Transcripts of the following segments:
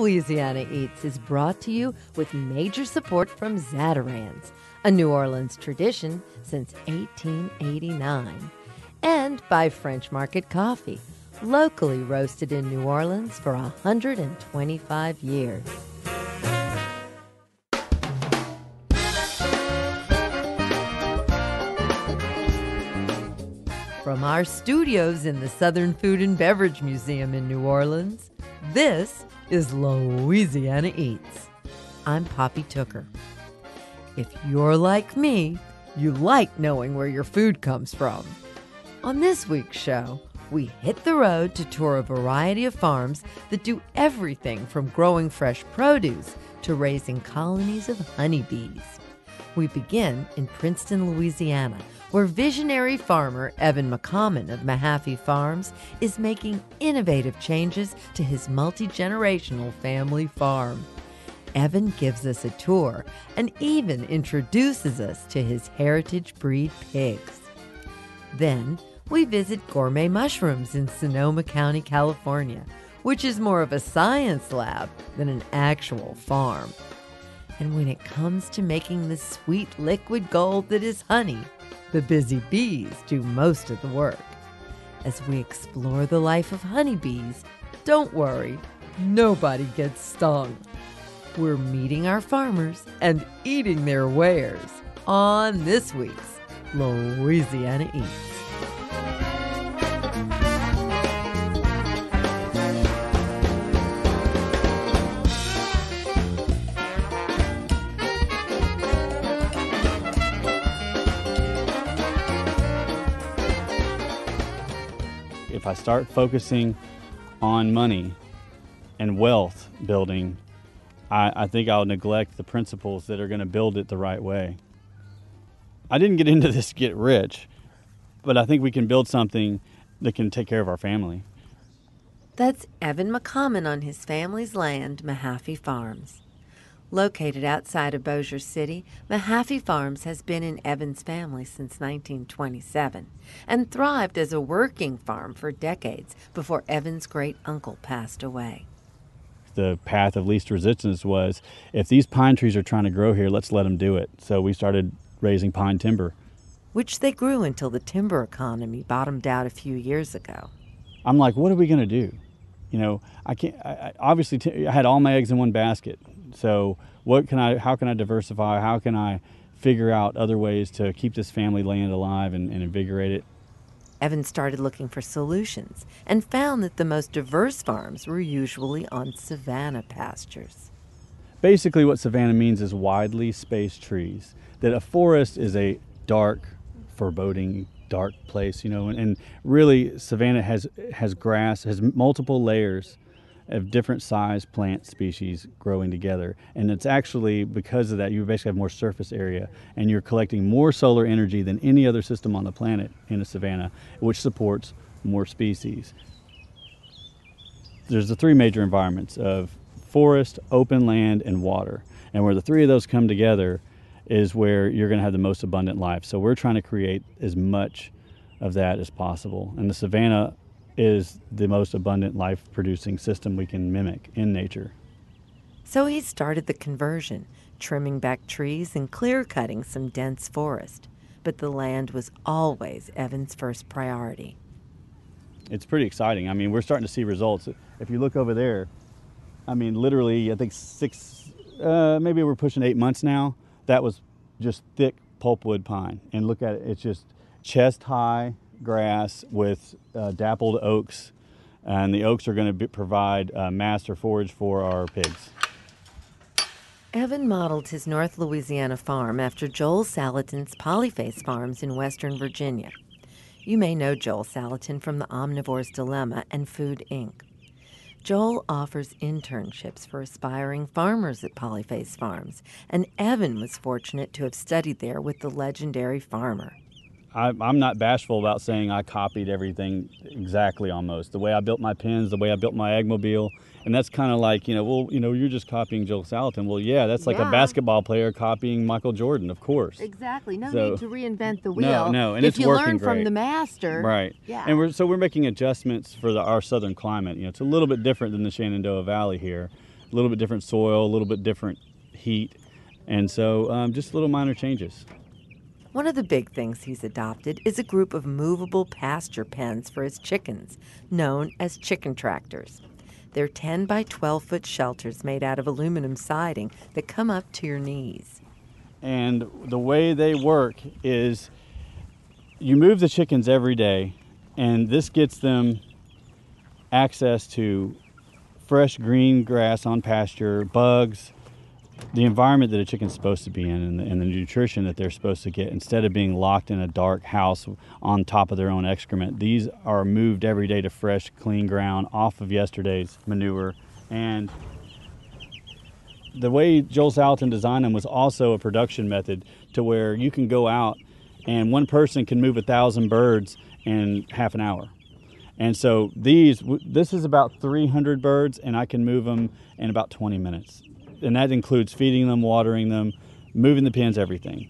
Louisiana Eats is brought to you with major support from Zatarain's, a New Orleans tradition since 1889, and by French Market Coffee, locally roasted in New Orleans for 125 years. From our studios in the Southern Food and Beverage Museum in New Orleans, this is Louisiana Eats. I'm Poppy Tooker. If you're like me, you like knowing where your food comes from. On this week's show, we hit the road to tour a variety of farms that do everything from growing fresh produce to raising colonies of honeybees. We begin in Princeton, Louisiana, where visionary farmer Evan McCommon of Mahaffey Farms is making innovative changes to his multi-generational family farm. Evan gives us a tour and even introduces us to his heritage breed pigs. Then we visit Gourmet Mushrooms in Sonoma County, California, which is more of a science lab than an actual farm. And when it comes to making the sweet liquid gold that is honey, the busy bees do most of the work. As we explore the life of honeybees, don't worry, nobody gets stung. We're meeting our farmers and eating their wares on this week's Louisiana Eats. If I start focusing on money and wealth building, I think I'll neglect the principles that are going to build it the right way. I didn't get into this to get rich, but I think we can build something that can take care of our family. That's Evan McCommon on his family's land, Mahaffey Farms. Located outside of Bossier City, Mahaffey Farms has been in Evan's family since 1927 and thrived as a working farm for decades before Evan's great-uncle passed away. The path of least resistance was, if these pine trees are trying to grow here, let's let them do it. So we started raising pine timber. Which they grew until the timber economy bottomed out a few years ago. I'm like, what are we going to do? You know, I had all my eggs in one basket. So how can I diversify? How can I figure out other ways to keep this family land alive and invigorate it? Evan started looking for solutions and found that the most diverse farms were usually on savanna pastures. Basically what savanna means is widely spaced trees. That a forest is a dark, foreboding, dark place, you know, and really savanna has grass, has multiple layers of different size plant species growing together. And it's actually, because of that, you basically have more surface area and you're collecting more solar energy than any other system on the planet in a savanna, which supports more species. There's the three major environments of forest, open land, and water. And where the three of those come together is where you're going to have the most abundant life. So we're trying to create as much of that as possible. And the savanna is the most abundant life-producing system we can mimic in nature. So he started the conversion, trimming back trees and clear-cutting some dense forest. But the land was always Evan's first priority. It's pretty exciting. I mean, we're starting to see results. If you look over there, I mean, literally, I think maybe we're pushing 8 months now. That was just thick pulpwood pine. And look at it, it's just chest-high grass with dappled oaks, and the oaks are going to provide mast or forage for our pigs. Evan modeled his North Louisiana farm after Joel Salatin's Polyface Farms in Western Virginia. You may know Joel Salatin from The Omnivore's Dilemma and Food, Inc. Joel offers internships for aspiring farmers at Polyface Farms, and Evan was fortunate to have studied there with the legendary farmer. I'm not bashful about saying I copied everything exactly almost. The way I built my pens, the way I built my Eggmobile. And that's kind of like, you're just copying Joel Salatin. Well, yeah, that's like a basketball player copying Michael Jordan, of course. Exactly. No need to reinvent the wheel. No, and it's working great. If you learn from great. the master. Right. Yeah. And we're making adjustments for our southern climate. It's a little bit different than the Shenandoah Valley here. a little bit different soil, a little bit different heat. And so just little minor changes. One of the big things he's adopted is a group of movable pasture pens for his chickens, known as chicken tractors. They're 10 by 12-foot shelters made out of aluminum siding that come up to your knees. And the way they work is you move the chickens every day, and this gets them access to fresh green grass on pasture, bugs, the environment that a chicken's supposed to be in, and the nutrition that they're supposed to get, instead of being locked in a dark house on top of their own excrement. These are moved every day to fresh, clean ground off of yesterday's manure. And the way Joel Salatin designed them was also a production method to where you can go out and one person can move 1,000 birds in half an hour. And so this is about 300 birds, and I can move them in about 20 minutes. And that includes feeding them, watering them, moving the pens, everything.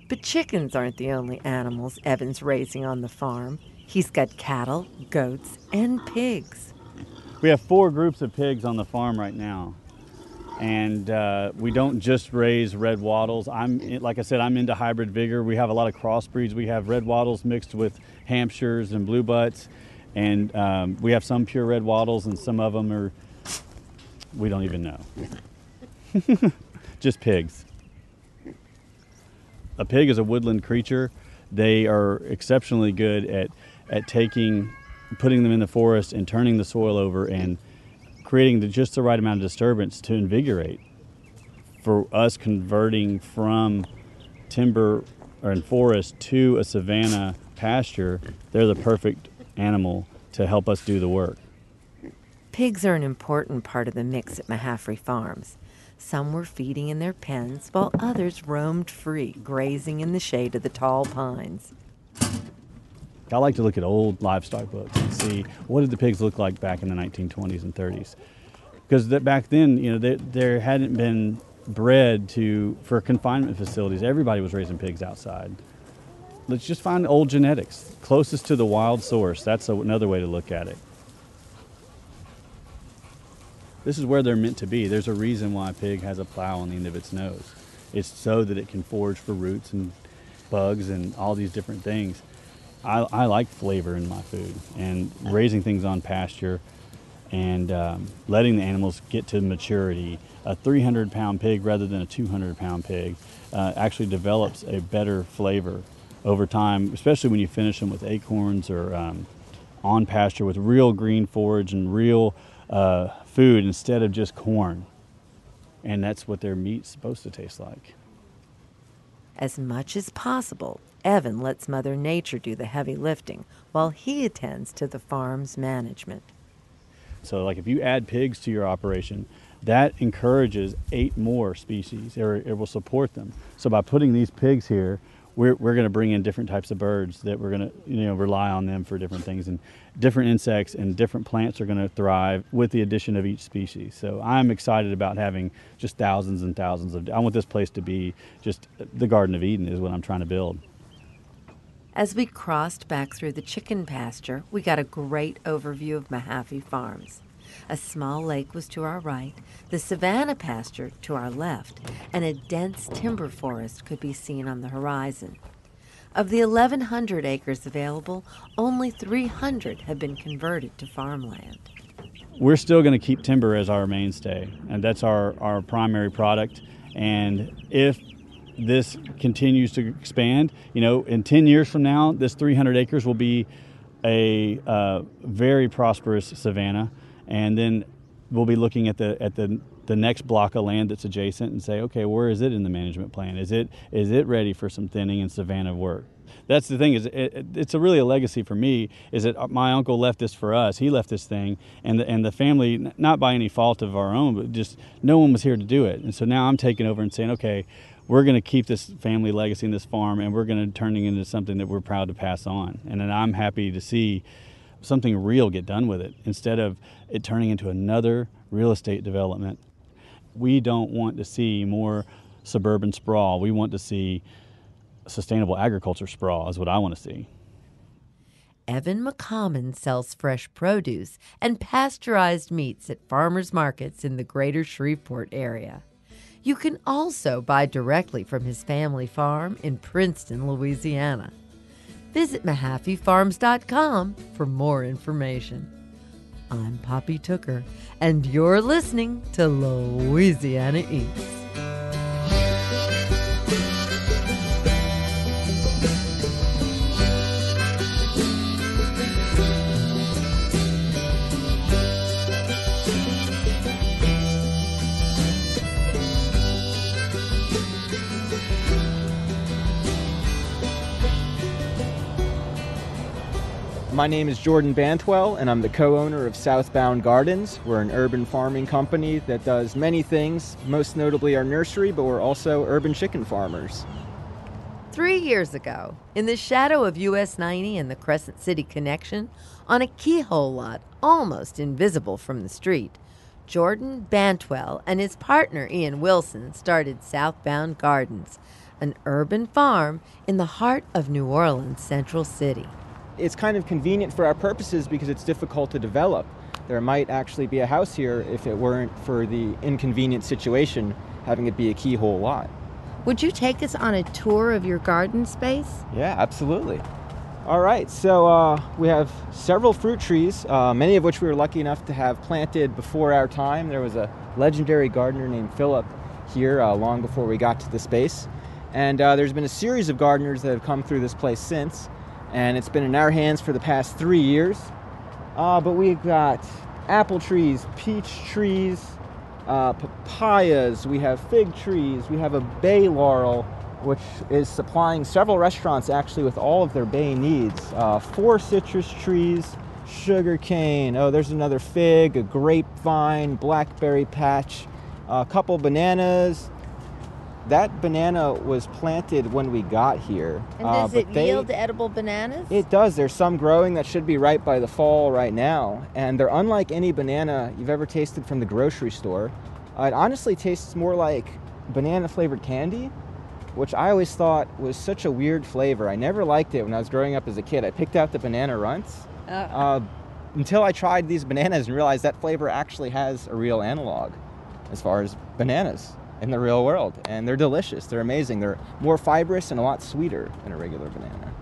But chickens aren't the only animals Evan's raising on the farm. He's got cattle, goats, and pigs. We have 4 groups of pigs on the farm right now. And we don't just raise red wattles. Like I said, I'm into hybrid vigor. We have a lot of crossbreeds. We have red wattles mixed with Hampshires and blue butts. And we have some pure red wattles, and some of them are, we don't even know. Just pigs. A pig is a woodland creature. They are exceptionally good at putting them in the forest and turning the soil over and creating just the right amount of disturbance to invigorate. For us converting from timber or in forest to a savanna pasture, they're the perfect animal to help us do the work. Pigs are an important part of the mix at Mahaffrey Farms. Some were feeding in their pens, while others roamed free, grazing in the shade of the tall pines. I like to look at old livestock books and see what did the pigs look like back in the 1920s and 30s. Because back then, there hadn't been bred for confinement facilities. Everybody was raising pigs outside. Let's just find old genetics, closest to the wild source. That's another way to look at it. This is where they're meant to be. There's a reason why a pig has a plow on the end of its nose. It's so that it can forage for roots and bugs and all these different things. I like flavor in my food, and raising things on pasture and letting the animals get to maturity. A 300-pound pig rather than a 200-pound pig actually develops a better flavor over time, especially when you finish them with acorns or on pasture with real green forage and real food instead of just corn. And that's what their meat's supposed to taste like. As much as possible, Evan lets Mother Nature do the heavy lifting while he attends to the farm's management. So like if you add pigs to your operation, that encourages 8 more species, or it will support them. So by putting these pigs here, we're going to bring in different types of birds that we're going to rely on them for different things, and different insects and different plants are going to thrive with the addition of each species. So I'm excited about having just thousands and thousands I want this place to be just the Garden of Eden is what I'm trying to build. As we crossed back through the chicken pasture, we got a great overview of Mahaffrey Farms. A small lake was to our right, the savanna pasture to our left, and a dense timber forest could be seen on the horizon. Of the 1,100 acres available, only 300 have been converted to farmland. We're still going to keep timber as our mainstay, and that's our primary product. And if this continues to expand, in 10 years from now, this 300 acres will be a very prosperous savanna. And then we'll be looking at the next block of land that's adjacent and say, okay, where is it in the management plan? Is it ready for some thinning and savanna work? That's the thing, is it's really a legacy for me, is that my uncle left this for us. He left this thing, and the family, not by any fault of our own, but just no one was here to do it. And so now I'm taking over and saying, okay, we're going to keep this family legacy in this farm, and we're going to turn it into something that we're proud to pass on. And then I'm happy to see something real get done with it instead of it turning into another real estate development. We don't want to see more suburban sprawl. We want to see sustainable agriculture sprawl is what I want to see. Evan McCommon sells fresh produce and pasteurized meats at farmers markets in the greater Shreveport area. You can also buy directly from his family farm in Princeton, Louisiana. Visit MahaffeyFarms.com for more information. I'm Poppy Tooker, and you're listening to Louisiana Eats. My name is Jordan Bantwell, and I'm the co-owner of Southbound Gardens. We're an urban farming company that does many things, most notably our nursery, but we're also urban chicken farmers. 3 years ago, in the shadow of US 90 and the Crescent City connection, on a keyhole lot almost invisible from the street, Jordan Bantwell and his partner Ian Wilson started Southbound Gardens, an urban farm in the heart of New Orleans' Central City. It's kind of convenient for our purposes because it's difficult to develop. There might actually be a house here if it weren't for the inconvenient situation having it be a keyhole lot. Would you take us on a tour of your garden space? Yeah, absolutely. All right, so we have several fruit trees, many of which we were lucky enough to have planted before our time. There was a legendary gardener named Philip here long before we got to the space. And there's been a series of gardeners that have come through this place since. And it's been in our hands for the past 3 years. But we've got apple trees, peach trees, papayas, we have fig trees, we have a bay laurel, which is supplying several restaurants actually with all of their bay needs. 4 citrus trees, sugar cane, oh, there's another fig, a grapevine, blackberry patch, a couple bananas. That banana was planted when we got here. And does it yield edible bananas? It does. There's some growing that should be ripe by the fall right now. And they're unlike any banana you've ever tasted from the grocery store. It honestly tastes more like banana-flavored candy, which I always thought was such a weird flavor. I never liked it when I was growing up as a kid. I picked out the banana runts until I tried these bananas and realized that flavor actually has a real analog as far as bananas in the real world, and they're delicious. They're amazing. They're more fibrous and a lot sweeter than a regular banana.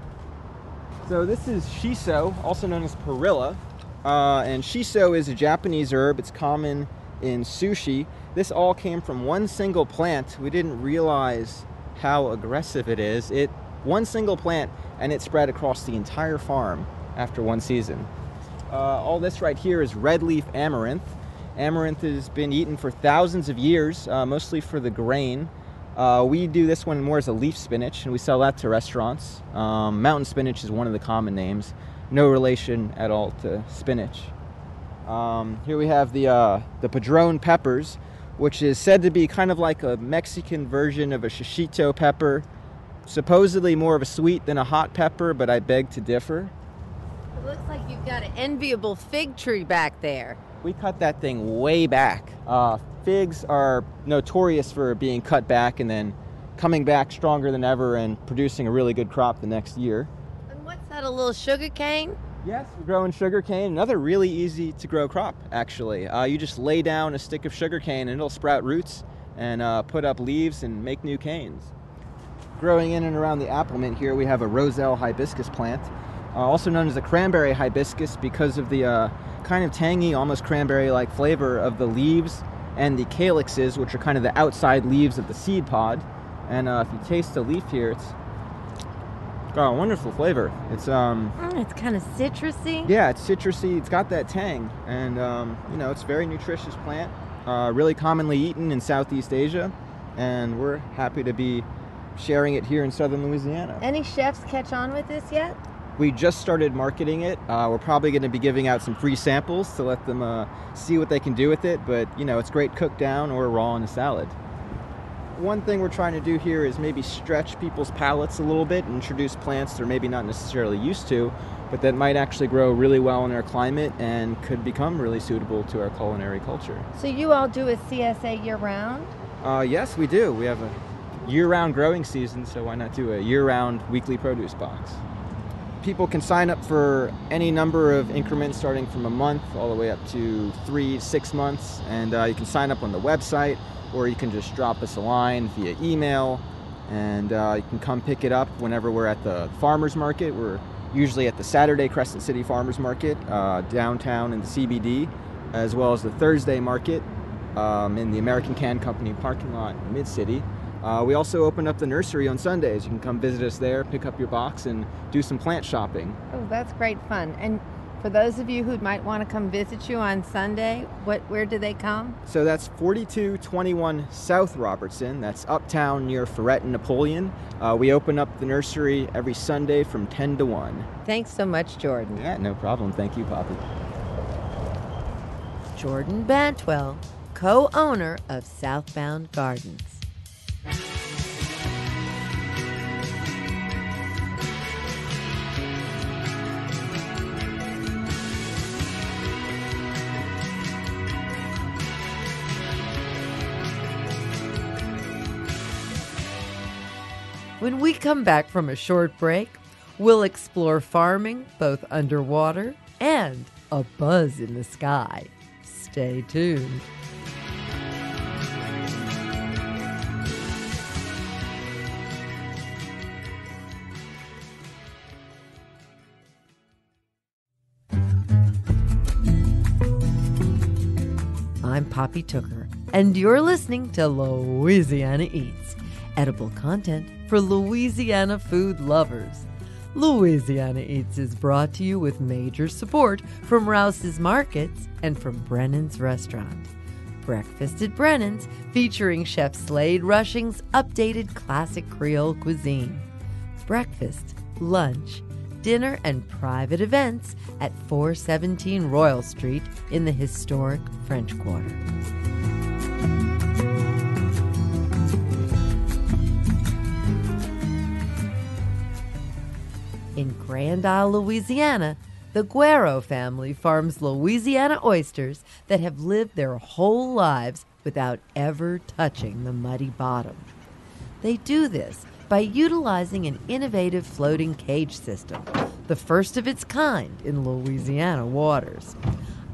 So this is shiso, also known as perilla, and shiso is a Japanese herb. It's common in sushi. This all came from one single plant. We didn't realize how aggressive it is. One single plant, and it spread across the entire farm after one season. All this right here is red leaf amaranth. Amaranth has been eaten for thousands of years, mostly for the grain. We do this one more as a leaf spinach, and we sell that to restaurants. Mountain spinach is one of the common names. No relation at all to spinach. Here we have the padron peppers, which is said to be kind of like a Mexican version of a shishito pepper. Supposedly more of a sweet than a hot pepper, but I beg to differ. It looks like you've got an enviable fig tree back there. We cut that thing way back. Figs are notorious for being cut back and then coming back stronger than ever and producing a really good crop the next year. And what's that, a little sugar cane? Yes, we're growing sugar cane. Another really easy to grow crop, actually. You just lay down a stick of sugar cane and it'll sprout roots and put up leaves and make new canes. Growing in and around the apple mint here, we have a roselle hibiscus plant, also known as a cranberry hibiscus because of the kind of tangy, almost cranberry-like flavor of the leaves and the calyxes, which are kind of the outside leaves of the seed pod. And if you taste the leaf here, it's got a wonderful flavor. It's it's kind of citrusy. Yeah, it's citrusy. It's got that tang, and it's a very nutritious plant. Really commonly eaten in Southeast Asia, and we're happy to be sharing it here in Southern Louisiana. Any chefs catch on with this yet? We just started marketing it. We're probably going to be giving out some free samples to let them see what they can do with it, but it's great cooked down or raw in a salad. One thing we're trying to do here is maybe stretch people's palates a little bit and introduce plants they're maybe not necessarily used to, but that might actually grow really well in our climate and could become really suitable to our culinary culture. So you all do a CSA year-round? Yes, we do. We have a year-round growing season, so why not do a year-round weekly produce box? people can sign up for any number of increments starting from a month all the way up to 3 to 6 months. And you can sign up on the website, or you can just drop us a line via email, and you can come pick it up whenever we're at the farmers market. We're usually at the Saturday Crescent City Farmers Market downtown in the CBD, as well as the Thursday market in the American Can Company parking lot in Mid-City. We also open up the nursery on Sundays. You can come visit us there, pick up your box, and do some plant shopping. Oh, that's great fun. And for those of you who might want to come visit you on Sunday, where do they come? So that's 4221 South Robertson. That's uptown near Ferret and Napoleon. We open up the nursery every Sunday from 10 to 1. Thanks so much, Jordan. Yeah, no problem. Thank you, Poppy. Jordan Bantwell, co-owner of Southbound Gardens. When we come back from a short break, we'll explore farming both underwater and a buzz in the sky. Stay tuned. I'm Poppy Tooker, and you're listening to Louisiana Eats, edible content for Louisiana food lovers. Louisiana Eats is brought to you with major support from Rouse's Markets and from Brennan's Restaurant. Breakfast at Brennan's, featuring Chef Slade Rushing's updated classic Creole cuisine. Breakfast, lunch, dinner, and private events at 417 Royal Street in the historic French Quarter. In Grand Isle, Louisiana, the Guero family farms Louisiana oysters that have lived their whole lives without ever touching the muddy bottom. They do this by utilizing an innovative floating cage system, the first of its kind in Louisiana waters.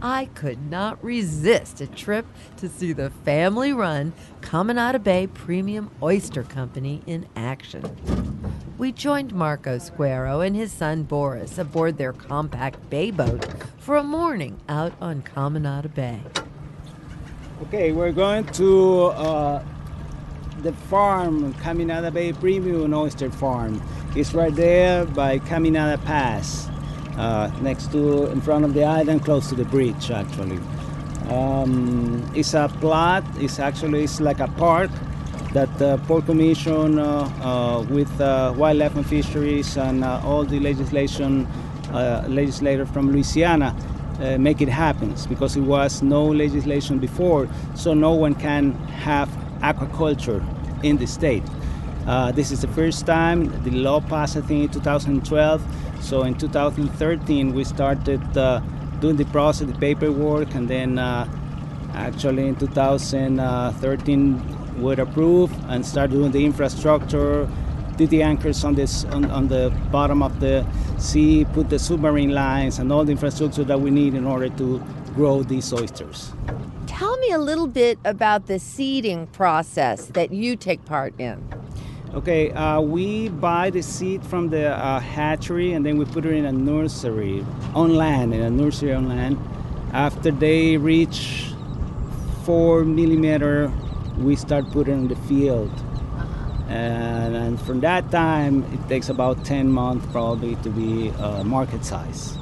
I could not resist a trip to see the family-run Caminada Bay Premium Oyster Company in action. We joined Marcos Guero and his son Boris aboard their compact bay boat for a morning out on Caminada Bay. Okay, we're going to the farm, Caminada Bay Premium Oyster Farm. It's right there by Caminada Pass, in front of the island, close to the bridge, actually. It's a plot. It's like a park that the Port Commission with Wildlife and Fisheries and all the legislators from Louisiana make it happen, because it was no legislation before, so no one can have aquaculture in the state. This is the first time. The law passed, I think, in 2012. So in 2013, we started doing the process, the paperwork, and then actually in 2013, we approved and started doing the infrastructure, did the anchors on the bottom of the sea, put the submarine lines and all the infrastructure that we need in order to grow these oysters. Tell me a little bit about the seeding process that you take part in. Okay, we buy the seed from the hatchery, and then we put it in a nursery on land, After they reach 4 millimeter, we start putting in the field. And from that time, it takes about 10 months probably to be market size.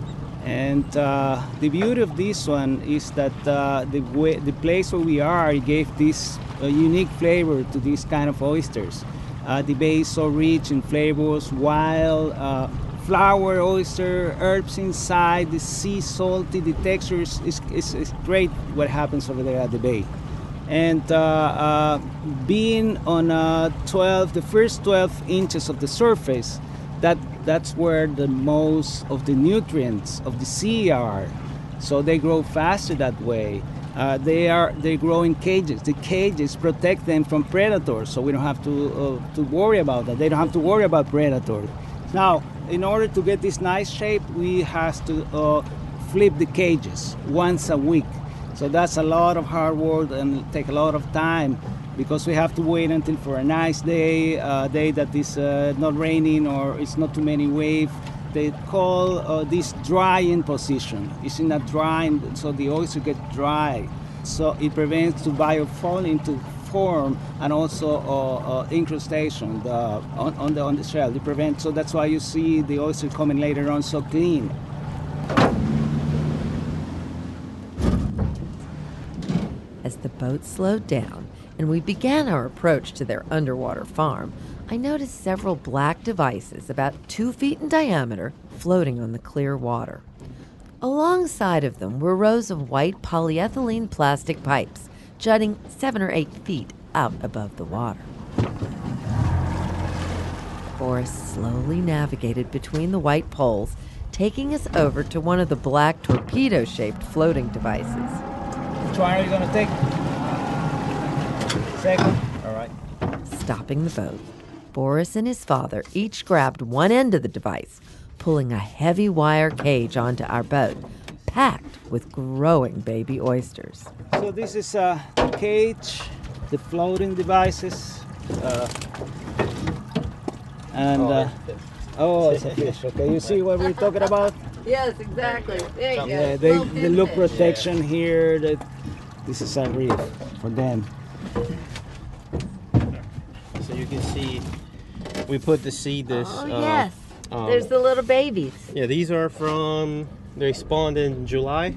And the beauty of this one is that the place where we are, it gave this unique flavor to these kind of oysters. The bay is so rich in flavors, wild, flour, oyster, herbs inside, the sea salty, the texture is great what happens over there at the bay. And being on the first 12 inches of the surface, that's where the most of the nutrients of the sea are. So they grow faster that way. They grow in cages. The cages protect them from predators, so we don't have to worry about that. They don't have to worry about predators. Now, in order to get this nice shape, we have to flip the cages once a week. So that's a lot of hard work and take a lot of time because we have to wait until for a nice day, a day that is not raining or it's not too many waves. They call this drying position. It's in a drying, so the oyster get dry. So it prevents the bio falling to form and also incrustation on the shell. It prevents, so that's why you see the oyster coming later on so clean. As the boat slowed down and we began our approach to their underwater farm, I noticed several black devices about 2 feet in diameter floating on the clear water. Alongside of them were rows of white polyethylene plastic pipes jutting 7 or 8 feet out above the water. Boris slowly navigated between the white poles, taking us over to one of the black torpedo-shaped floating devices. Which one are you going to take? Second? All right. Stopping the boat, Boris and his father each grabbed one end of the device, pulling a heavy wire cage onto our boat, packed with growing baby oysters. So this is the cage, the floating devices, it's a fish. Okay, you see what we're talking about? Yes, exactly. There you Yeah, they look protection here. This is a reef for them. So you can see, we put the seed this. Oh, yes. There's the little babies. Yeah, these are from, they spawned in July.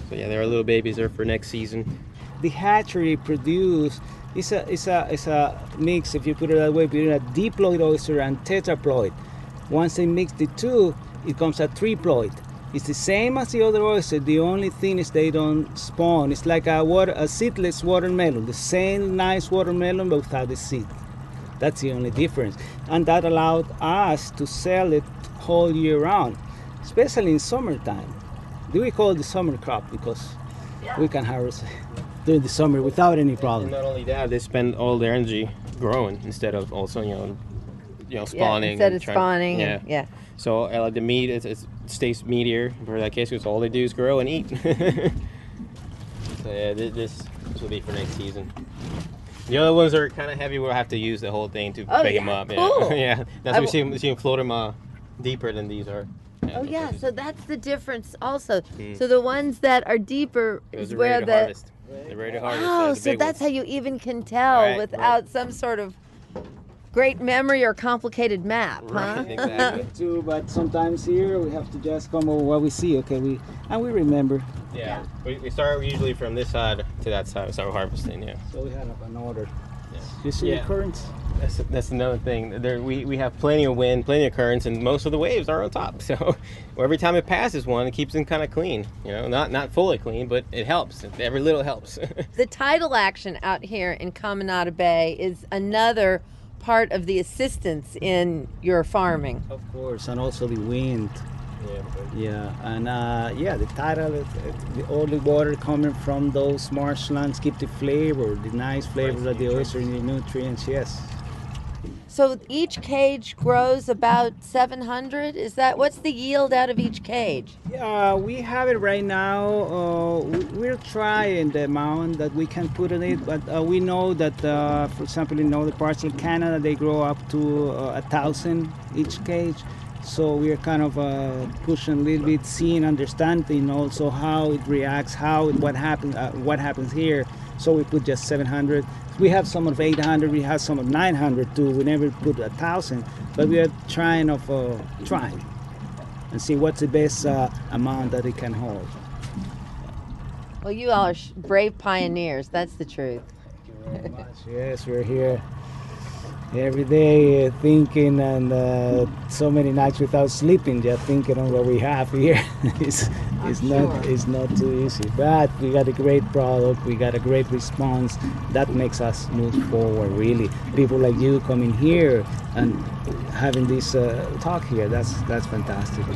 So yeah, they're little babies. They're for next season. The hatchery produce is a mix, if you put it that way, between a diploid oyster and tetraploid. Once they mix the two, it comes a triploid. It's the same as the other oyster. The only thing is they don't spawn. It's like a seedless watermelon, the same nice watermelon but without the seed. That's the only difference. And that allowed us to sell it whole year round, especially in summertime. We call it the summer crop because we can harvest during the summer without any problem. And not only that, they spend all their energy growing instead of also, spawning. Instead of and spawning. Yeah. Yeah. So like the meat, it stays meatier for that case because all they do is grow and eat. So yeah, this will be for next season. The other ones are kind of heavy. We'll have to use the whole thing to pick them up. Cool. Yeah, that's why you see them float them deeper than these are. Oh yeah, so that's the difference also. So the ones that are deeper is where the harvest. They're ready to harvest. Oh, the so big that's ones. how you even can tell without some sort of great memory or complicated map, huh? Right, exactly. Too, but sometimes here we have to just come over what we see. Okay, we remember. Yeah, we start usually from this side to that side. We start harvesting. Yeah. So we have an order. Yeah. You see the currents? That's another thing. We have plenty of wind, plenty of currents, and most of the waves are on top. So every time it passes one, it keeps them kind of clean. Not fully clean, but it helps. Every little helps. The tidal action out here in Caminada Bay is another part of the assistance in your farming. Of course, and also the wind. Yeah, and the tidal, all the water coming from those marshlands keep the flavor, the nice flavor of the oyster and the nutrients. Yes. So each cage grows about 700. What's the yield out of each cage? Yeah, we have it right now. We're trying the amount that we can put in it, but we know that, for example, in other parts of Canada, they grow up to 1,000 each cage. So we're kind of pushing a little bit, seeing, understanding also how it reacts, what happens here. So we put just 700. We have some of 800. We have some of 900 too. We never put 1,000, but we are trying and see what's the best amount that it can hold. Well, you all are brave pioneers. That's the truth. Thank you very much. Yes, we're here every day thinking, and so many nights without sleeping, just thinking on what we have here. It's not too easy, but we got a great product, we got a great response that makes us move forward. Really, people like you coming here and having this talk here, that's fantastic.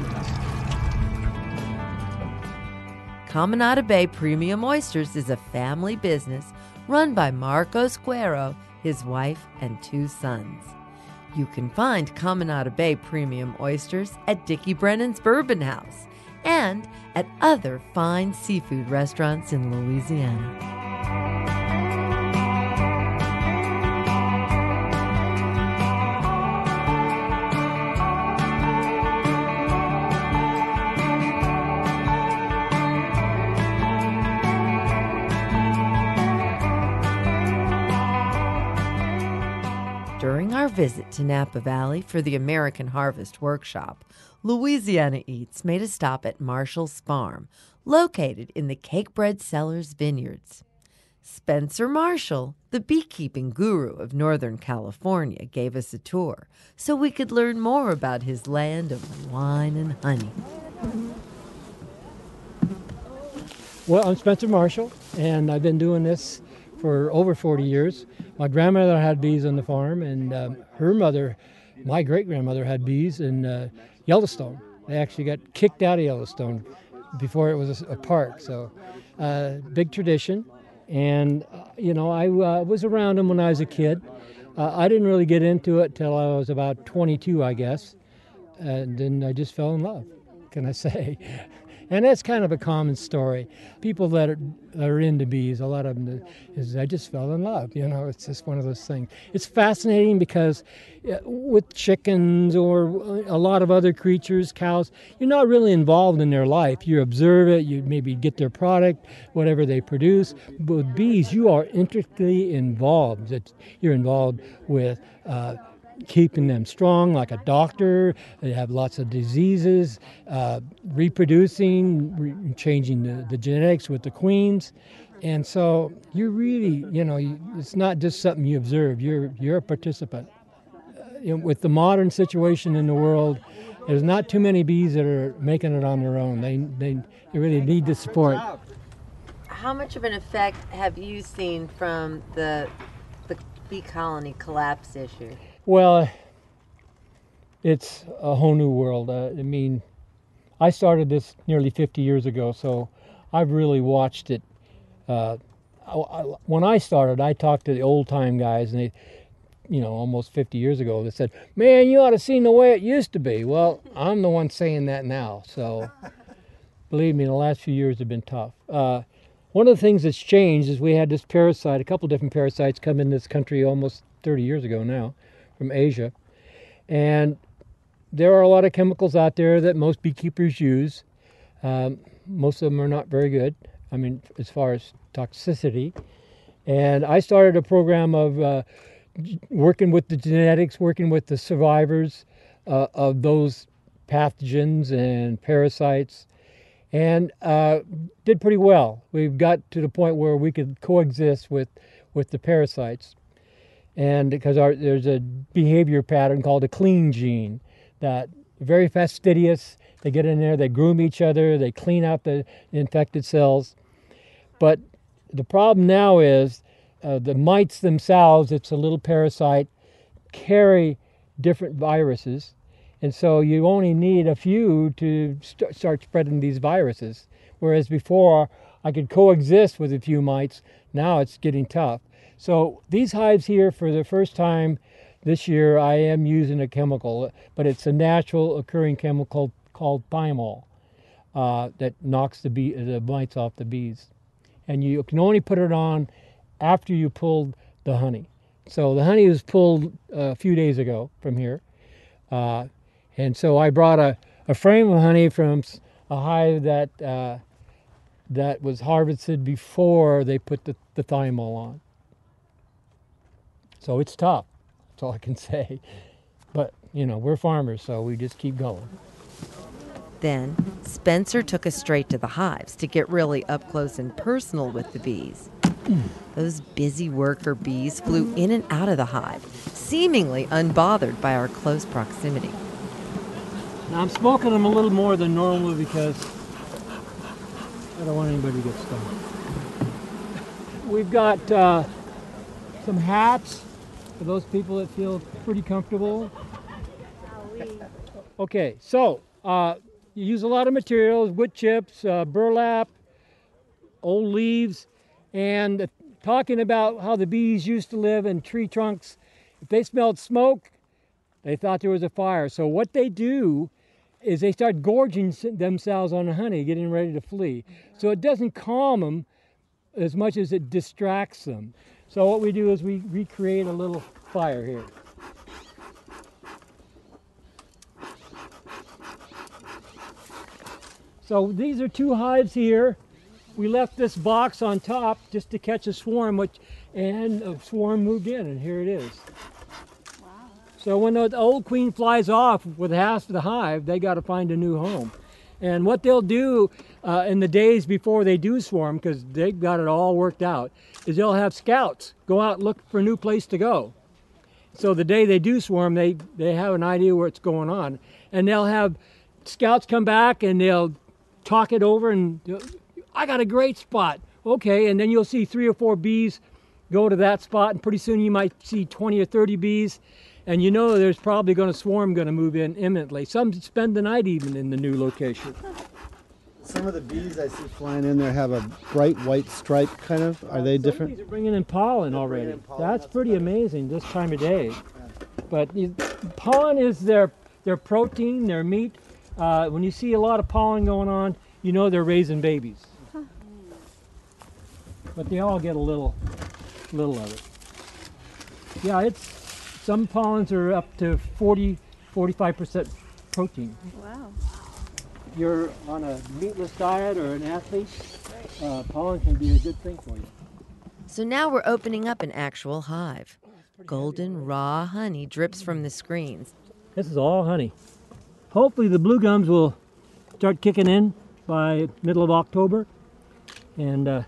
Caminada Bay Premium Oysters is a family business run by Marcos Cuero, his wife, and 2 sons. You can find Caminada Bay premium oysters at Dickie Brennan's Bourbon House and at other fine seafood restaurants in Louisiana. During our visit to Napa Valley for the American Harvest Workshop, Louisiana Eats made a stop at Marshall's Farm, located in the Cakebread Cellars Vineyards. Spencer Marshall, the beekeeping guru of Northern California, gave us a tour so we could learn more about his land of wine and honey. Well, I'm Spencer Marshall, and I've been doing this for over 40 years. My grandmother had bees on the farm, and her mother, my great-grandmother, had bees in Yellowstone. They actually got kicked out of Yellowstone before it was a park, so big tradition. And, I was around them when I was a kid. I didn't really get into it till I was about 22, I guess, and then I just fell in love, can I say. And that's kind of a common story. People that are into bees, a lot of them is I just fell in love. It's just one of those things. It's fascinating because with chickens or a lot of other creatures, cows, you're not really involved in their life. You observe it, you maybe get their product, whatever they produce. But with bees, you are intricately involved. You're involved with keeping them strong like a doctor. They have lots of diseases, reproducing, changing the genetics with the queens. And so you really, it's not just something you observe, you're a participant. With the modern situation in the world, there's not too many bees that are making it on their own. They really need the support. How much of an effect have you seen from the bee colony collapse issue? Well, it's a whole new world. I started this nearly 50 years ago, so I've really watched it. When I started, I talked to the old-time guys, and they, almost 50 years ago, they said, "Man, you ought to seen the way it used to be." Well, I'm the one saying that now, so believe me, the last few years have been tough. One of the things that's changed is we had this parasite, a couple different parasites come in this country almost 30 years ago now, from Asia, and there are a lot of chemicals out there that most beekeepers use. Most of them are not very good, as far as toxicity. And I started a program of working with the genetics, working with the survivors of those pathogens and parasites, and did pretty well. We've got to the point where we could coexist with the parasites. And because there's a behavior pattern called a clean gene that very fastidious. They get in there, they groom each other, they clean out the infected cells. But the problem now is the mites themselves, it's a little parasite, carry different viruses. And so you only need a few to start spreading these viruses. Whereas before, I could coexist with a few mites. Now it's getting tough. So these hives here, for the first time this year, I am using a chemical, but it's a natural occurring chemical called thymol that knocks the mites off the bees. And you can only put it on after you pulled the honey. So the honey was pulled a few days ago from here. And so I brought a frame of honey from a hive that was harvested before they put the thymol on. So it's tough, that's all I can say. But, we're farmers, so we just keep going. Then Spencer took us straight to the hives to get really up close and personal with the bees. Those busy worker bees flew in and out of the hive, seemingly unbothered by our close proximity. Now I'm smoking them a little more than normal because I don't want anybody to get stung. We've got some hats for those people that feel pretty comfortable. Okay, so you use a lot of materials, wood chips, burlap, old leaves, and talking about how the bees used to live in tree trunks. If they smelled smoke, They thought there was a fire. So what they do is they start gorging themselves on the honey, getting ready to flee. So it doesn't calm them as much as it distracts them. So what we do is we recreate a little fire here. So these are 2 hives here. We left this box on top just to catch a swarm, and a swarm moved in, and here it is. Wow. So when the old queen flies off with half the hive, they got to find a new home. And what they'll do in the days before they do swarm, because they've got it all worked out, is they'll have scouts go out and look for a new place to go. So the day they do swarm, they have an idea what's going on. And they'll have scouts come back and they'll talk it over and I got a great spot. Okay, and then you'll see 3 or 4 bees go to that spot, and pretty soon you might see 20 or 30 bees, and you know there's probably going to move in imminently. Some spend the night even in the new location. Some of the bees I see flying in there have a bright white stripe kind of. Are they different? Some bees are bringing in pollen already. That's pretty amazing this time of day. But pollen is their protein, their meat. When you see a lot of pollen going on, you know they're raising babies. But they all get a little of it. Yeah, some pollens are up to 40-45% protein. Wow. If you're on a meatless diet or an athlete, pollen can be a good thing for you. So now we're opening up an actual hive. Golden raw honey drips from the screens. This is all honey. Hopefully the blue gums will start kicking in by middle of October. And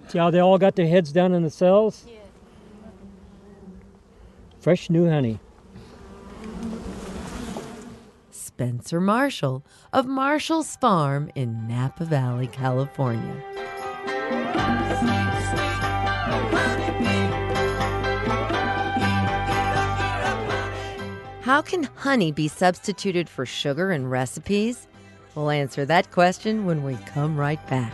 see how they all got their heads down in the cells? Yeah. Fresh new honey. Spencer Marshall of Marshall's Farm in Napa Valley, California. How can honey be substituted for sugar in recipes? We'll answer that question when we come right back.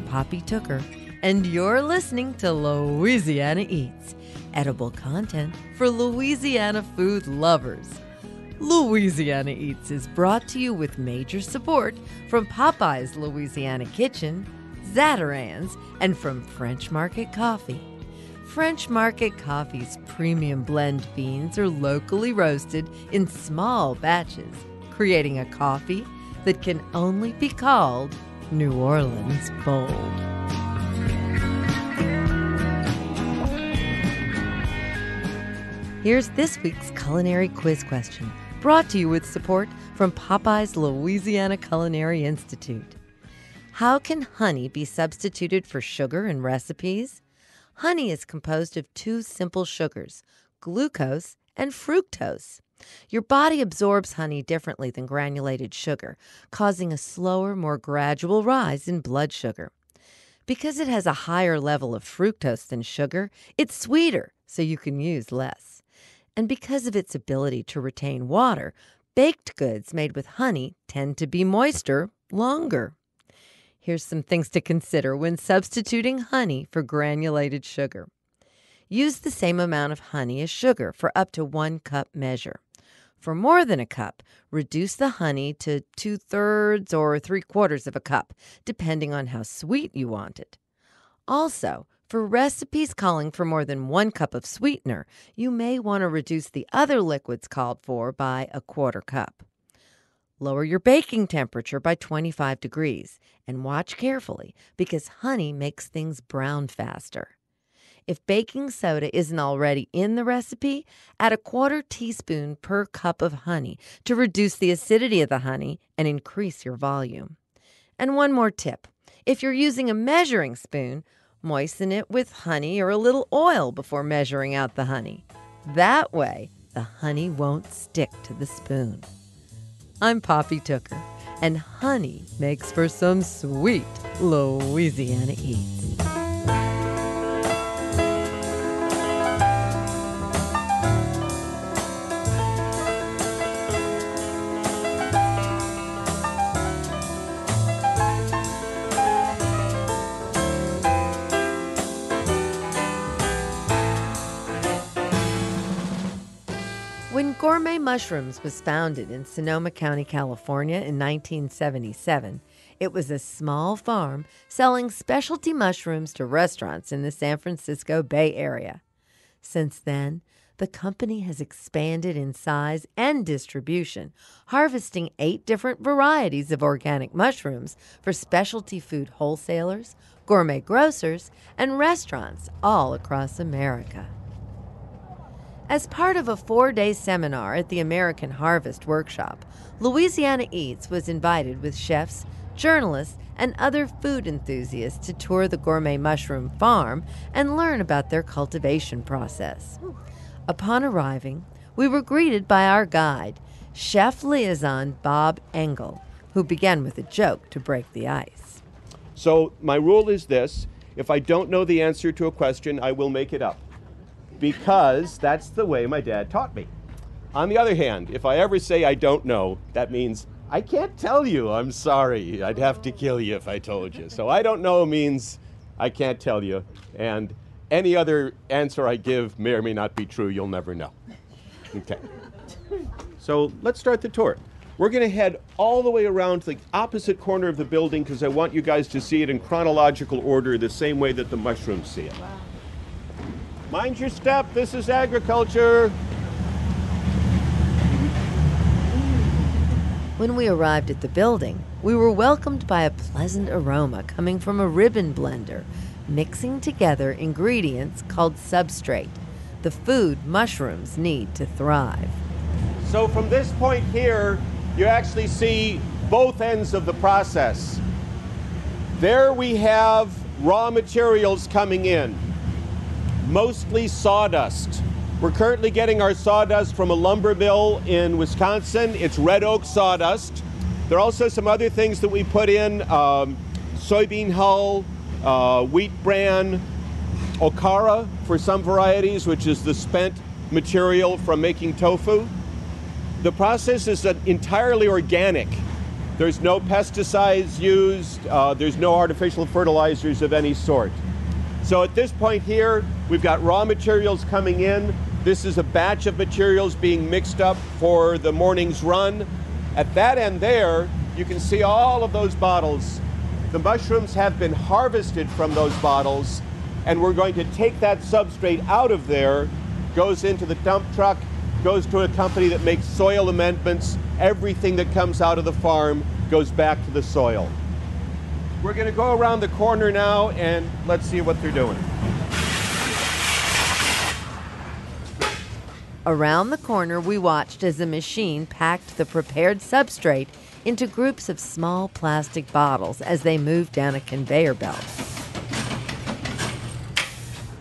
Poppy Tooker, and you're listening to Louisiana Eats, edible content for Louisiana food lovers. Louisiana Eats is brought to you with major support from Popeye's Louisiana Kitchen, Zatarain's, and from French Market Coffee. French Market Coffee's premium blend beans are locally roasted in small batches, creating a coffee that can only be called New Orleans bold. Here's this week's culinary quiz question, brought to you with support from Popeye's Louisiana Culinary Institute. How can honey be substituted for sugar in recipes? Honey is composed of 2 simple sugars, glucose and fructose. Your body absorbs honey differently than granulated sugar, causing a slower, more gradual rise in blood sugar. Because it has a higher level of fructose than sugar, it's sweeter, so you can use less. And because of its ability to retain water, baked goods made with honey tend to be moister longer. Here's some things to consider when substituting honey for granulated sugar. Use the same amount of honey as sugar for up to 1 cup measure. For more than a cup, reduce the honey to 2/3 or 3/4 of a cup, depending on how sweet you want it. Also, for recipes calling for more than 1 cup of sweetener, you may want to reduce the other liquids called for by 1/4 cup. Lower your baking temperature by 25 degrees and watch carefully because honey makes things brown faster. If baking soda isn't already in the recipe, add 1/4 teaspoon per cup of honey to reduce the acidity of the honey and increase your volume. And one more tip. If you're using a measuring spoon, moisten it with honey or a little oil before measuring out the honey. That way, the honey won't stick to the spoon. I'm Poppy Tooker, and honey makes for some sweet Louisiana Eats. Gourmet Mushrooms was founded in Sonoma County, California in 1977. It was a small farm selling specialty mushrooms to restaurants in the San Francisco Bay Area. Since then, the company has expanded in size and distribution, harvesting 8 different varieties of organic mushrooms for specialty food wholesalers, gourmet grocers, and restaurants all across America. As part of a 4-day seminar at the American Harvest Workshop, Louisiana Eats was invited with chefs, journalists, and other food enthusiasts to tour the gourmet mushroom farm and learn about their cultivation process. Upon arriving, we were greeted by our guide, Chef Liaison Bob Engel, who began with a joke to break the ice. So my rule is this: if I don't know the answer to a question, I will make it up, because that's the way my dad taught me. On the other hand, if I ever say I don't know, that means I can't tell you, I'm sorry. I'd have to kill you if I told you. So I don't know means I can't tell you, and any other answer I give may or may not be true. You'll never know. Okay. So let's start the tour. We're going to head all the way around to the opposite corner of the building because I want you guys to see it in chronological order, the same way that the mushrooms see it. Wow. Mind your step. This is agriculture. When we arrived at the building, we were welcomed by a pleasant aroma coming from a ribbon blender, mixing together ingredients called substrate, the food mushrooms need to thrive. So from this point here, you actually see both ends of the process. There we have raw materials coming in, mostly sawdust. We're currently getting our sawdust from a lumber mill in Wisconsin. It's red oak sawdust. There are also some other things that we put in, soybean hull, wheat bran, okara for some varieties, which is the spent material from making tofu. The process is entirely organic. There's no pesticides used. There's no artificial fertilizers of any sort. So at this point here, we've got raw materials coming in. This is a batch of materials being mixed up for the morning's run. At that end there, you can see all of those bottles. The mushrooms have been harvested from those bottles, and we're going to take that substrate out of there, goes into the dump truck, goes to a company that makes soil amendments. Everything that comes out of the farm goes back to the soil. We're going to go around the corner now, and let's see what they're doing. Around the corner, we watched as a machine packed the prepared substrate into groups of small plastic bottles as they moved down a conveyor belt.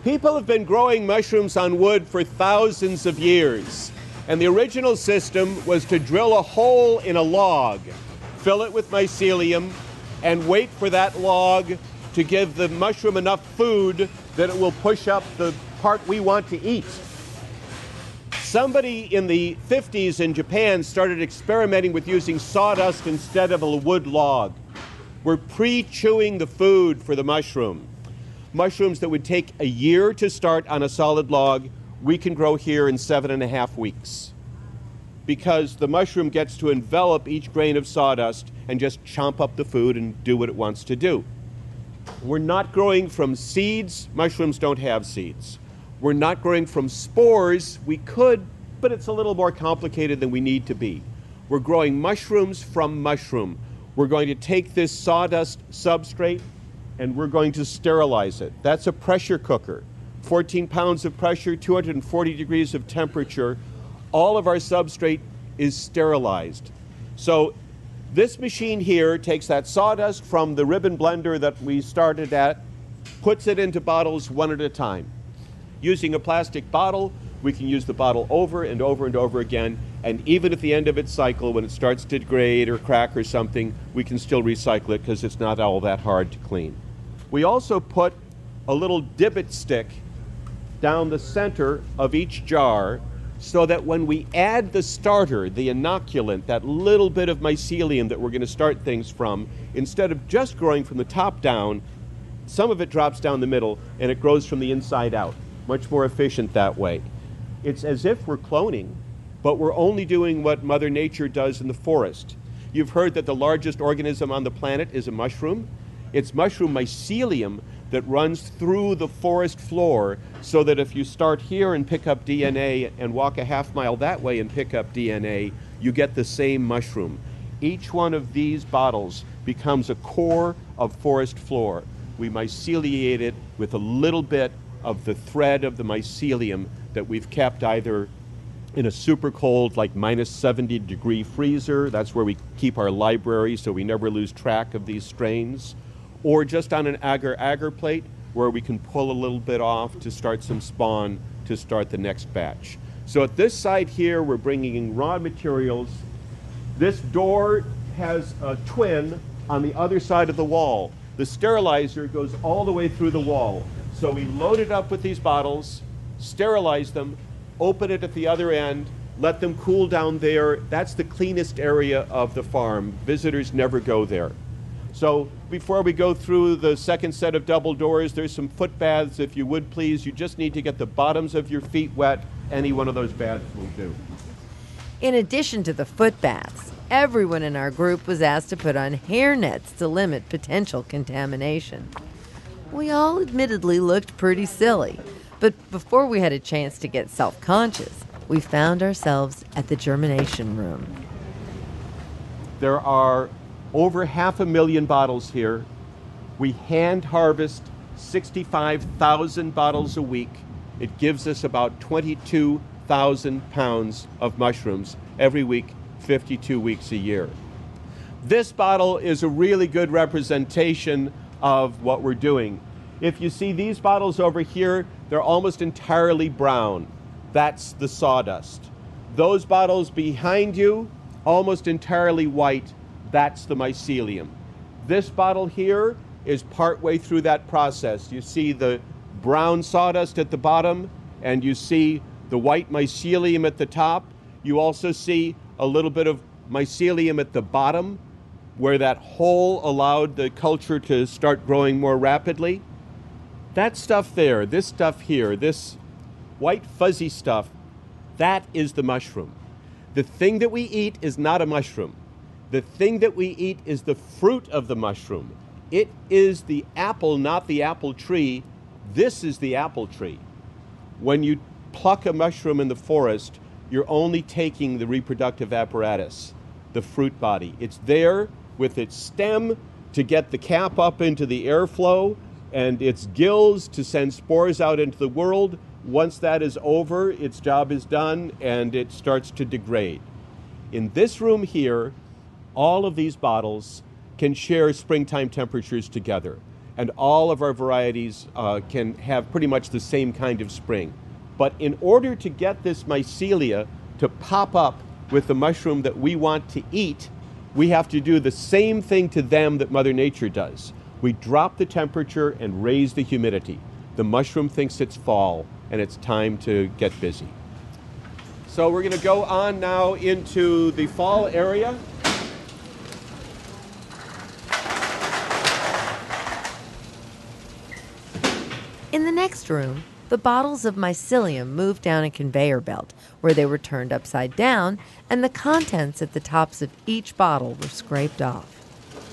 People have been growing mushrooms on wood for thousands of years, and the original system was to drill a hole in a log, fill it with mycelium, and wait for that log to give the mushroom enough food that it will push up the part we want to eat. Somebody in the 50s in Japan started experimenting with using sawdust instead of a wood log. We're pre-chewing the food for the mushroom. Mushrooms that would take a year to start on a solid log, we can grow here in 7.5 weeks. Because the mushroom gets to envelop each grain of sawdust and just chomp up the food and do what it wants to do. We're not growing from seeds. Mushrooms don't have seeds. We're not growing from spores. We could, but it's a little more complicated than we need to be. We're growing mushrooms from mushroom. We're going to take this sawdust substrate and we're going to sterilize it. That's a pressure cooker. 14 pounds of pressure, 240 degrees of temperature. All of our substrate is sterilized. So this machine here takes that sawdust from the ribbon blender that we started at, puts it into bottles one at a time. Using a plastic bottle, we can use the bottle over and over and over again, and even at the end of its cycle, when it starts to degrade or crack or something, we can still recycle it because it's not all that hard to clean. We also put a little divot stick down the center of each jar so that when we add the starter, the inoculant, that little bit of mycelium that we're going to start things from, instead of just growing from the top down, some of it drops down the middle and it grows from the inside out. Much more efficient that way. It's as if we're cloning, but we're only doing what Mother Nature does in the forest. You've heard that the largest organism on the planet is a mushroom. It's mushroom mycelium that runs through the forest floor, so that if you start here and pick up DNA and walk a half mile that way and pick up DNA, you get the same mushroom. Each one of these bottles becomes a core of forest floor. We myceliate it with a little bit of the thread of the mycelium that we've kept either in a super cold, like -70-degree freezer. That's where we keep our library so we never lose track of these strains. Or just on an agar-agar plate where we can pull a little bit off to start some spawn to start the next batch. So at this side here, we're bringing in raw materials. This door has a twin on the other side of the wall. The sterilizer goes all the way through the wall. So we load it up with these bottles, sterilize them, open it at the other end, let them cool down there. That's the cleanest area of the farm. Visitors never go there. So before we go through the second set of double doors, there's some foot baths, if you would please. You just need to get the bottoms of your feet wet. Any one of those baths will do. In addition to the foot baths, everyone in our group was asked to put on hair nets to limit potential contamination. We all admittedly looked pretty silly, but before we had a chance to get self-conscious, we found ourselves at the germination room. There are over 500,000 bottles here. We hand harvest 65,000 bottles a week. It gives us about 22,000 pounds of mushrooms every week, 52 weeks a year. This bottle is a really good representation of what we're doing. If you see these bottles over here, they're almost entirely brown. That's the sawdust. Those bottles behind you, almost entirely white. That's the mycelium. This bottle here is partway through that process. You see the brown sawdust at the bottom, and you see the white mycelium at the top. You also see a little bit of mycelium at the bottom, where that hole allowed the culture to start growing more rapidly. That stuff there, this stuff here, this white fuzzy stuff, that is the mushroom. The thing that we eat is not a mushroom. The thing that we eat is the fruit of the mushroom. It is the apple, not the apple tree. This is the apple tree. When you pluck a mushroom in the forest, you're only taking the reproductive apparatus, the fruit body. It's there with its stem to get the cap up into the airflow and its gills to send spores out into the world. Once that is over, its job is done and it starts to degrade. In this room here, all of these bottles can share springtime temperatures together, and all of our varieties can have pretty much the same kind of spring. But in order to get this mycelia to pop up with the mushroom that we want to eat, we have to do the same thing to them that Mother Nature does. We drop the temperature and raise the humidity. The mushroom thinks it's fall, and it's time to get busy. So we're going to go on now into the fall area. In the next room, the bottles of mycelium moved down a conveyor belt where they were turned upside down, and the contents at the tops of each bottle were scraped off.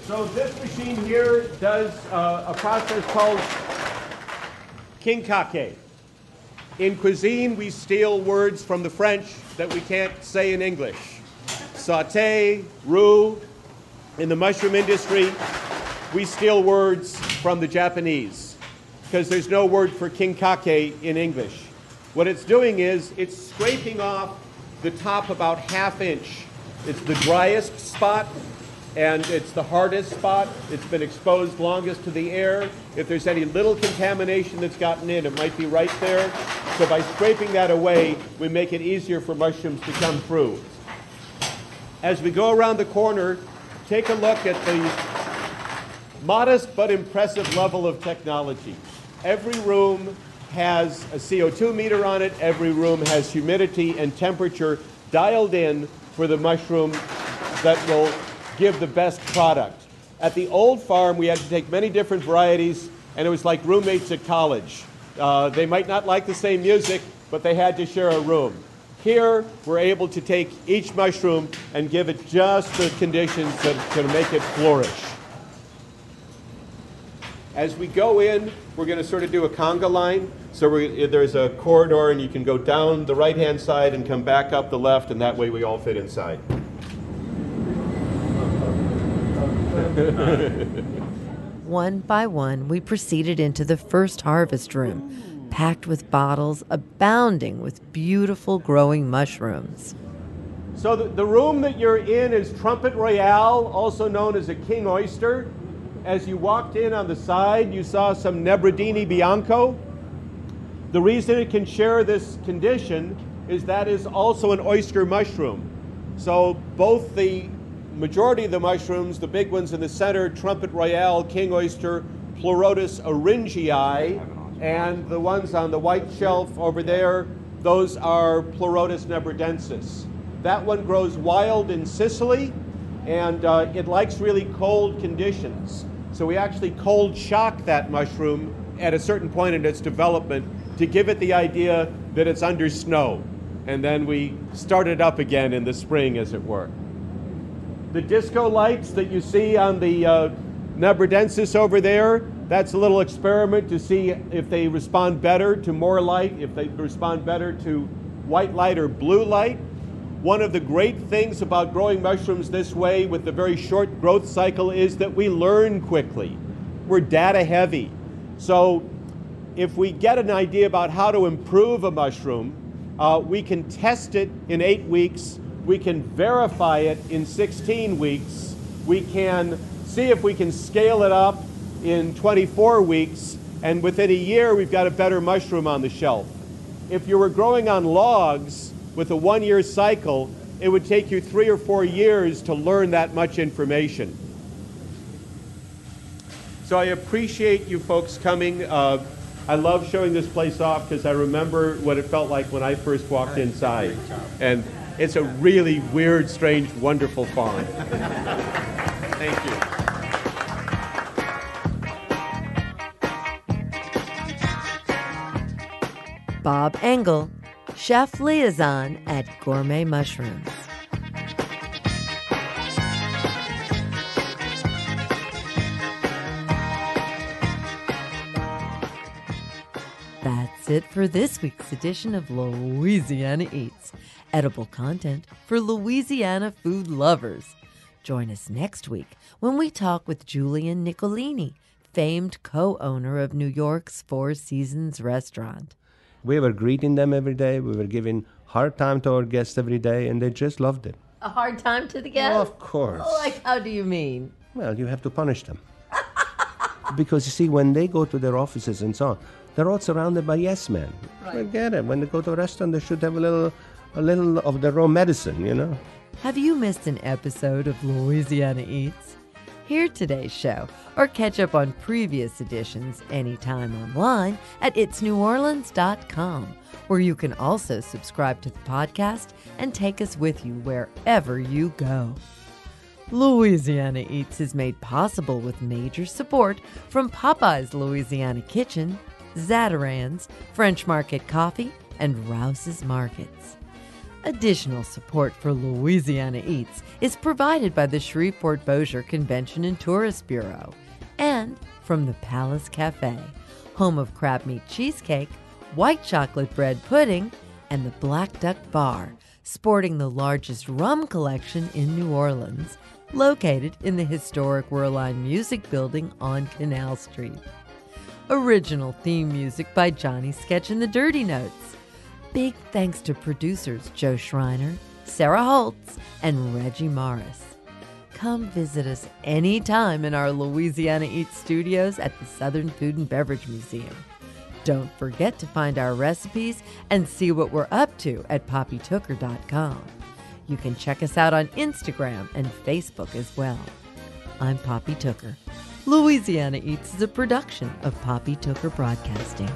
So this machine here does a process called kinkake. In cuisine, we steal words from the French that we can't say in English. Sauté, roux. In the mushroom industry, we steal words from the Japanese, because there's no word for kinkake in English. What it's doing is it's scraping off the top about 1/2 inch. It's the driest spot and it's the hardest spot. It's been exposed longest to the air. If there's any little contamination that's gotten in, it might be right there. So by scraping that away, we make it easier for mushrooms to come through. As we go around the corner, take a look at the modest but impressive level of technology. Every room has a CO2 meter on it. Every room has humidity and temperature dialed in for the mushroom that will give the best product. At the old farm, we had to take many different varieties, and it was like roommates at college. They might not like the same music, but they had to share a room. Here, we're able to take each mushroom and give it just the conditions that are going to make it flourish. As we go in, we're going to sort of do a conga line. So there's a corridor, and you can go down the right-hand side and come back up the left, and that way we all fit inside. One by one, we proceeded into the first harvest room, packed with bottles abounding with beautiful growing mushrooms. So the room that you're in is Trumpet Royale, also known as a king oyster. As you walked in on the side, you saw some Nebradini Bianco. The reason it can share this condition is that is also an oyster mushroom. So both the majority of the mushrooms, the big ones in the center, Trumpet Royale, king oyster, Pleurotus oringii, and the ones on the white shelf over there, those are Pleurotus nebradensis. That one grows wild in Sicily, and it likes really cold conditions. So we actually cold shock that mushroom at a certain point in its development to give it the idea that it's under snow. And then we start it up again in the spring, as it were. The disco lights that you see on the nebradensis over there, that's a little experiment to see if they respond better to more light, if they respond better to white light or blue light. One of the great things about growing mushrooms this way with the very short growth cycle is that we learn quickly. We're data heavy. So if we get an idea about how to improve a mushroom, we can test it in 8 weeks. We can verify it in 16 weeks. We can see if we can scale it up in 24 weeks. And within a year, we've got a better mushroom on the shelf. If you were growing on logs, with a 1-year cycle, it would take you 3 or 4 years to learn that much information. So I appreciate you folks coming. I love showing this place off because I remember what it felt like when I first walked inside. And it's a really weird, strange, wonderful farm. Thank you. Bob Engel, Chef Liaison at Gourmet Mushrooms. That's it for this week's edition of Louisiana Eats, edible content for Louisiana food lovers. Join us next week when we talk with Julian Nicolini, famed co-owner of New York's Four Seasons restaurant. We were greeting them every day. We were giving hard time to our guests every day, and they just loved it. A hard time to the guests? Of course. Like, how do you mean? Well, you have to punish them. Because, you see, when they go to their offices and so on, they're all surrounded by yes men. Right. Forget it. When they go to a restaurant, they should have a little of their own medicine, you know. Have you missed an episode of Louisiana Eats? Hear today's show or catch up on previous editions anytime online at itsneworleans.com, where you can also subscribe to the podcast and take us with you wherever you go. Louisiana Eats is made possible with major support from Popeye's Louisiana Kitchen, Zatarain's, French Market Coffee, and Rouse's Markets. Additional support for Louisiana Eats is provided by the Shreveport-Bossier Convention and Tourist Bureau and from the Palace Cafe, home of crab meat cheesecake, white chocolate bread pudding, and the Black Duck Bar, sporting the largest rum collection in New Orleans, located in the historic Werlein Music Building on Canal Street. Original theme music by Johnny Sketch and the Dirty Notes. Big thanks to producers Joe Schreiner, Sarah Holtz, and Reggie Morris. Come visit us anytime in our Louisiana Eats studios at the Southern Food and Beverage Museum. Don't forget to find our recipes and see what we're up to at poppytooker.com. You can check us out on Instagram and Facebook as well. I'm Poppy Tooker. Louisiana Eats is a production of Poppy Tooker Broadcasting.